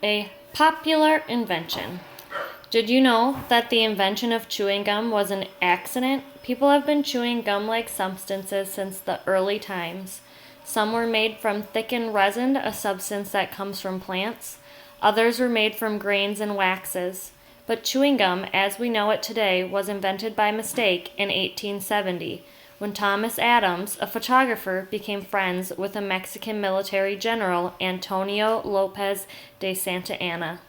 A popular invention. Did you know that the invention of chewing gum was an accident? People have been chewing gum-like substances since the early times. Some were made from thickened resin, a substance that comes from plants. Others were made from grains and waxes. But chewing gum, as we know it today, was invented by mistake in 1870, when Thomas Adams, a photographer, became friends with a Mexican military general, Antonio Lopez de Santa Anna.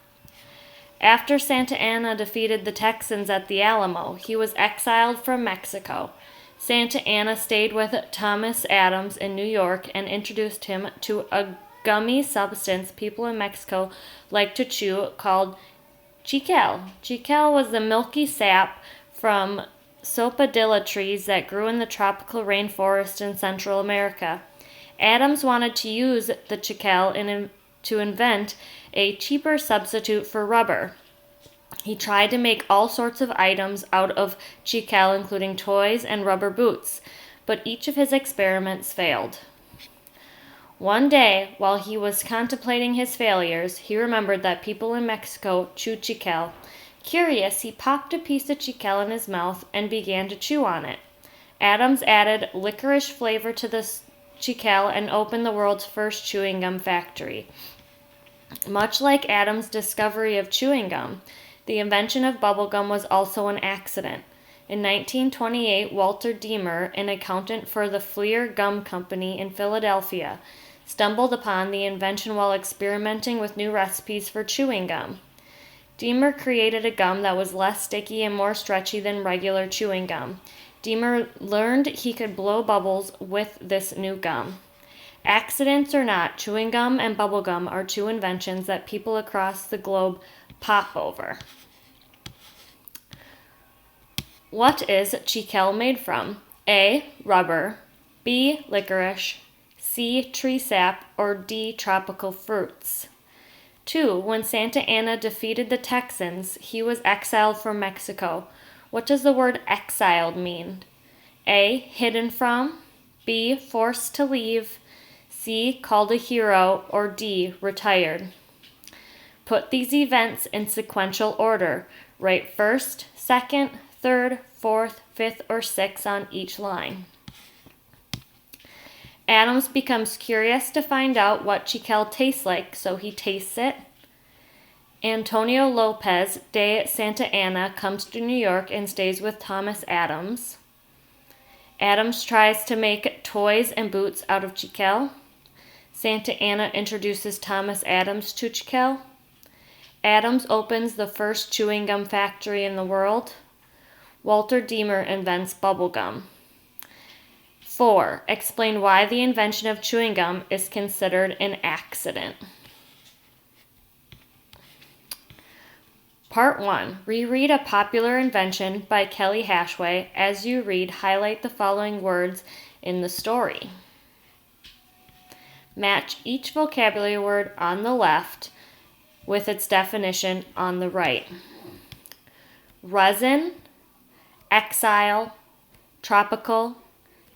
After Santa Anna defeated the Texans at the Alamo, he was exiled from Mexico. Santa Anna stayed with Thomas Adams in New York and introduced him to a gummy substance people in Mexico like to chew called chicle. Chicle was the milky sap from sopadilla trees that grew in the tropical rainforest in Central America. Adams wanted to use the chicle to invent a cheaper substitute for rubber. He tried to make all sorts of items out of chicle, including toys and rubber boots, but each of his experiments failed. One day, while he was contemplating his failures, he remembered that people in Mexico chew chicle. Curious, he popped a piece of chicle in his mouth and began to chew on it. Adams added licorice flavor to the chicle and opened the world's first chewing gum factory. Much like Adams' discovery of chewing gum, the invention of bubble gum was also an accident. In 1928, Walter Deemer, an accountant for the Fleer Gum Company in Philadelphia, stumbled upon the invention while experimenting with new recipes for chewing gum. Deemer created a gum that was less sticky and more stretchy than regular chewing gum. Deemer learned he could blow bubbles with this new gum. Accidents or not, chewing gum and bubble gum are two inventions that people across the globe pop over. What is chicle made from? A. Rubber. B. Licorice. C. Tree sap. Or D. Tropical fruits. 2. When Santa Anna defeated the Texans, he was exiled from Mexico. What does the word exiled mean? A. Hidden from. B. Forced to leave. C. Called a hero. Or D. Retired. Put these events in sequential order. Write first, second, third, fourth, fifth, or sixth on each line. Adams becomes curious to find out what chicle tastes like, so he tastes it. Antonio Lopez de Santa Anna comes to New York and stays with Thomas Adams. Adams tries to make toys and boots out of chicle. Santa Anna introduces Thomas Adams to chicle. Adams opens the first chewing gum factory in the world. Walter Deemer invents bubble gum. 4. Explain why the invention of chewing gum is considered an accident. Part 1. Reread A Popular Invention by Kelly Hashway. As you read, highlight the following words in the story. Match each vocabulary word on the left with its definition on the right. Resin, exile, tropical,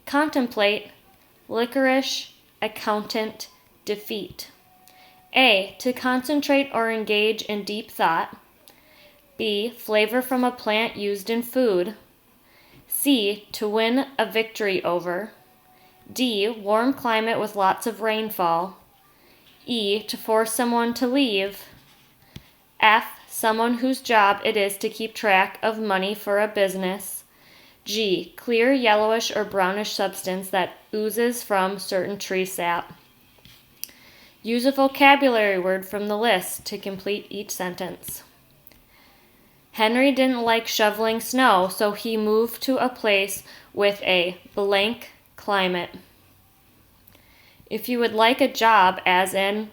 contemplate, licorice, accountant, defeat. A. To concentrate or engage in deep thought. B. Flavor from a plant used in food. C. To win a victory over. D. Warm climate with lots of rainfall. E. To force someone to leave. F. Someone whose job it is to keep track of money for a business. G. Clear yellowish or brownish substance that oozes from certain tree sap. Use a vocabulary word from the list to complete each sentence. Henry didn't like shoveling snow, so he moved to a place with a blank climate. If you would like a job, as in,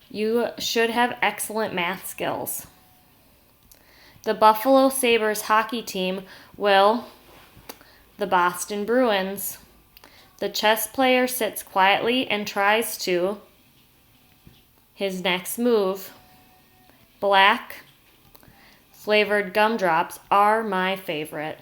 you should have excellent math skills. The Buffalo Sabres hockey team will, the Boston Bruins. The chess player sits quietly and tries to, his next move. Black flavored gumdrops are my favorite.